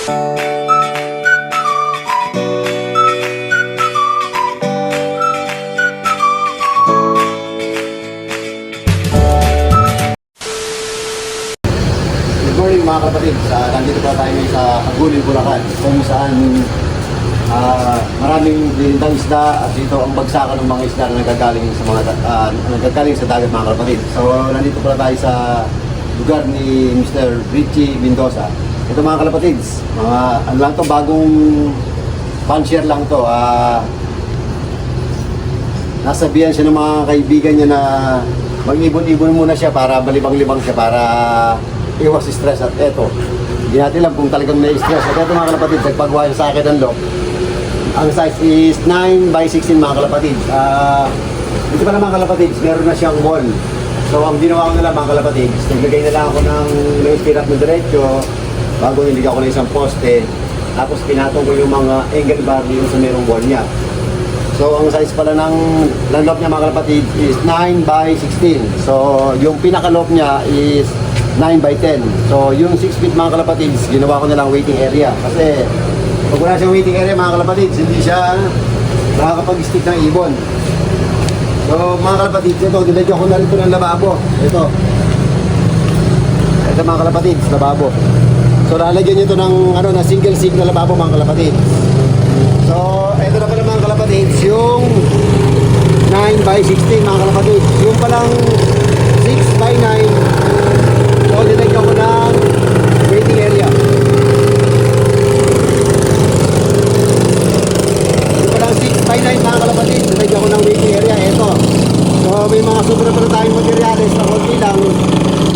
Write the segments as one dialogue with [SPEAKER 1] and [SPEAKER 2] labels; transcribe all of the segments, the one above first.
[SPEAKER 1] Good morning mga kapatid. Nandito pa tayo sa Agulin, Bulacan, kung saan maraming lilindang isda at ito ang bagsakan ng mga isda na nagagaling sa dagat mga kapatid. So nandito pala tayo sa lugar ni Mr. Richie Mendoza. Ito mga kapatid, ano lang to, bagong pan-share lang to. Nasabihan siya ng mga kaibigan niya na mag-ibon-ibon muna siya para balibang-libang siya para iwas stress. At eto, hindi natin alam kung talagang may stress. At eto mga kalapatid, nagpagawa siya sa akin ng lock. Ang size is 9 by 16 mga kalapatid. Dito pala mga kalapatid, meron na siyang wall. So ang ginawa ko na lang mga kalapatid, naglagay na lang ako ng stirrup na diretso bago niligaw ko na isang poste. Tapos pinatong ko yung mga angle bar dito sa merong wall niya. So ang size pala ng lock niya mga kalapatid is 9 by 16. So yung pinaka-lock niya is 9 by 10. So yung 6 feet mga kalapatids, ginawa ko na lang waiting area. Kasi pag wala siyang waiting area mga kalapatids, hindi siya nakakapag-stick ng ibon. So mga kalapatids, ito, dinadyo ko na rin ito ng lababo. Ito mga kalapatids, lababo. So lalagyan nyo ito ng single sink na lababo mga kalapatids. So ito na pala mga kalapatids, yung 9 by 16 mga kalapatids. Yung palang 6 by 9, so dinagyan ko ng waiting area. Yung palang 6 by 9 mga kalapatid, dinagyan ko ng waiting area. Ito, so may mga sobra pa tayong materials na konti lang.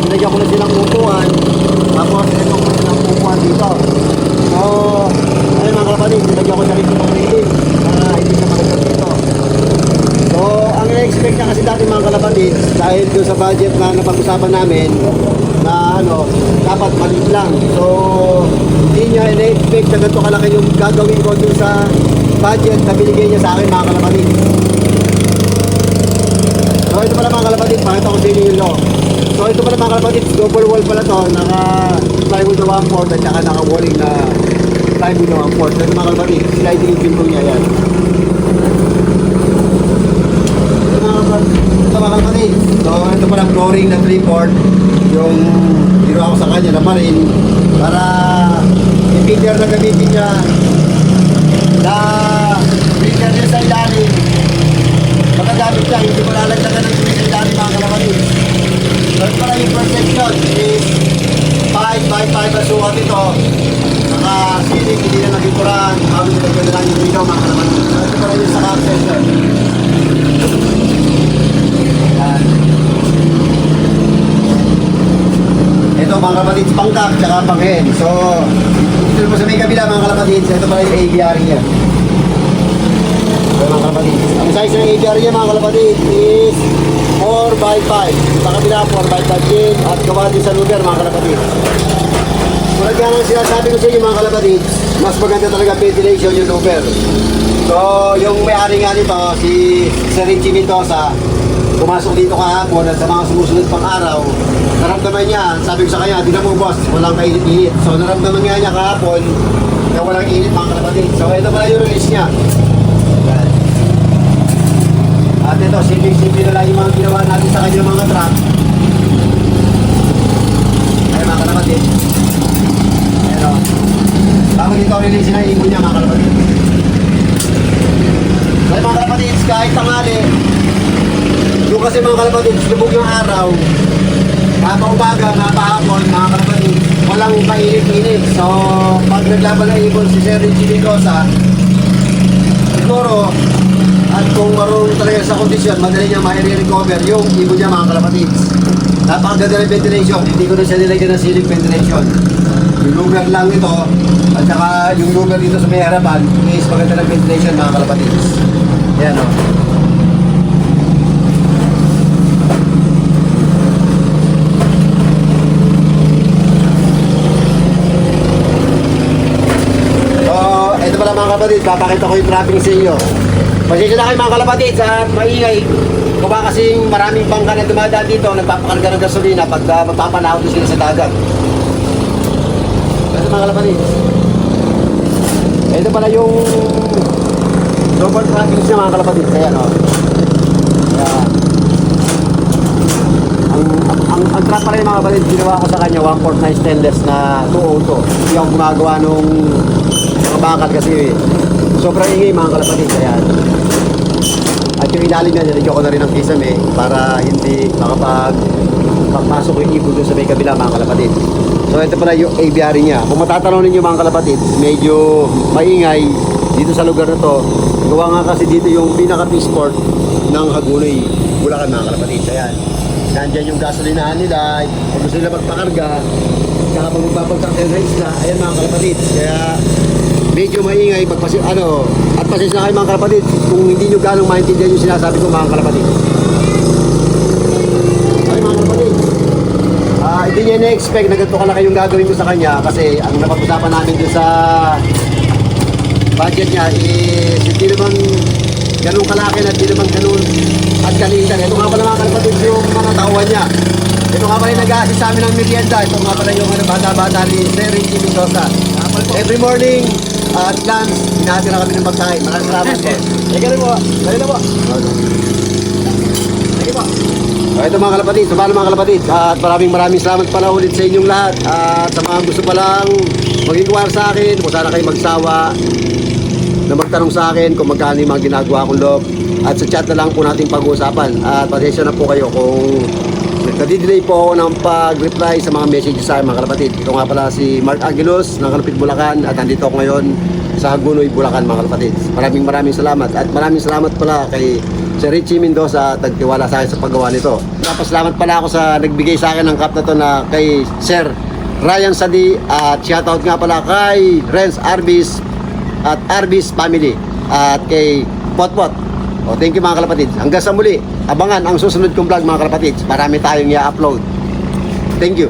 [SPEAKER 1] Dinagyan ko na silang upuan. Tapos ito ko silang upuan dito. So ayun mga kalapatid, dinagyan ko na rin ng waiting para hindi siya magagad dito. So ang i-expect niya kasi dati mga kalapatid, dahil doon sa budget na napag-usapan namin na dapat maliit lang. So hindi niya ina-expect na ganito kalaki yung gagawin ko doon sa budget na binigay niya sa akin mga kalapatid. So ito pala mga kalapatid, pakita ko sa inyo yung lock. So ito pala mga kalapatid, double wall pala to, naka plywood na 1/4 at saka naka walling na plywood na 1/4. So ito mga kalapatid, sliding yung pinto niya yan. Ito mga kalapatid, so ito pala flooring na 3/4 yung ginawa ko sa kanya na marine para yung feeder na gamitin niya na feeder niya sa ilalim magagamit niya, hindi ko lalagdagan ng tubig sa ilalim mga kalapatid. So ito pala yung first section is 5 by 5 na sukat ito, naka-ceiling, hindi na nagipurahan, bago nilagyan na lang yung window mga kalapatid. So ito pala yung second section. Yan. Ito mga kalapatids, pangkak tsaka panghen. So ito naman sa may kabila mga kalapatids, ito pala yung aviary niya. So mga kalapatids, ang size ng aviary niya mga kalapatids is 4 by 5. Sa kabila 4 by 5 din at gawa din sa lugar mga kalapatids. Tulad nga ng sinasabi ko sa inyo mga kalapatids, mas maganda talaga ventilation yung lugar. So yung may-ari nga nito, si Richie Mendoza, pumasok dito kahapon at sa mga sumusunod pang araw, naramdaman niya, sabi ko sa kanya, di na mo boss, walang kainit-init. So naramdaman nga niya kahapon na walang init mga kalapatid. So ito pala yung release niya. At ito, simple-simple na lang yung mga ginawa natin sa kanya mga truck. Ay mga kalapatid. Ayan o. Bago dito release na ibon niya mga kalapatid. Ay mga kalapatid, kahit tangali, yung kasi mga kalapatid, lubog yung araw, mapa-umaga, mapa-hapon, mga kalapatid, walang painit-init. So, pag naglaban na ibon si Sir Richie Mendoza, siguro, at kung marunong talaga sa kondisyon, madali niya ma-recover yung ibon niya mga kalapatid. Napakaganda ng ventilation, hindi ko na siya nilagyan ng ceiling ventilation. Yung lugar lang ito, at saka yung lugar dito sa may harapan, is maganda ng ventilation mga kalapatid. Yan o. Mga kapatid, papakita ko yung trapping sa inyo. Pasensya na kayo mga kalapatid sa maingay. Kung ba kasing maraming bangka na dumadaan dito, nagpapakarga ng gasolina pag magpapanahon sila sa dagat. Kasi mga kalapatid, Ito pala yung double tracking niya mga kalapatid. Kaya no. Kaya, ang trap pala yung mga kapatid, ginawa ko sa kanya 1/4 na stainless na 202. Hindi ako gumagawa nung mga bakal kasi sobrang ingay mga kalapatid. Kaya at yung ilalim niya, nilagyan ko na rin ng kisame para hindi makapagpasok yung ibon doon sa may kabila mga kalapatid. So ito pala yung aviary niya. Kung matatanong ninyo mga kalapatid, medyo maingay dito sa lugar na to. Gawa nga kasi dito yung pinaka-peace port ng Hagonoy, Bulacan mga kalapatid. Ayan. Nandyan yung gasolinahan nila, kung gusto nila magpakarga, saka pag magpapagtak ng race na, ayan mga kalapatid. Kaya medyo maingay at pasensya na kayo mga kalapatid kung hindi nyo ganong maintindihan yung sinasabi ko mga kalapatid. Ay mga kalapatid, hindi niya na-expect na ganito kalaki yung gagawin ko sa kanya kasi ang napag-usapan namin dun sa budget niya is hindi naman ganun kalaki at hindi naman ganun at kalitan. Ito nga pala mga kalapatid yung mga tauhan niya. Ito nga pala yung nag-a-assist sa amin ng merienda. Ito nga pala yung bata-bata ni Sir Ricky Mendoza. Every morning at lunch, hinahati na kami ng pagkain. Maraming salamat po. Sige rin po. Sige na po. Sige po. Ito mga kalapatid, so paano mga kalapatid? At maraming salamat pala ulit sa inyong lahat. At sa mga gusto palang mag-inquire sa akin, kung sana kayo magsawa na magtanong sa akin kung magkano yung mga ginagawa kong loob. At sa chat na lang po natin pag-uusapan. At pasensya na po kayo kung nadidelay po ako ng pag-reply sa mga messages sa akin mga kalapatid. Ito nga pala si Mark Aguilos ng Kalupit Bulacan at nandito ako ngayon sa Hagonoy, Bulacan mga kalapatid. Maraming salamat at maraming salamat pala kay Sir Richie Mendoza at nagtiwala sa akin sa paggawa nito. Napasalamat pala ako sa nagbigay sa akin ng cup na to na kay Sir Ryan Sadi at shoutout nga pala kay Renz Arbis at Arbis Family at kay Potpot. O, thank you mga kalapatid. Hanggang sa muli, abangan ang susunod kong vlog mga kalapatid. Marami tayong i-upload. Thank you.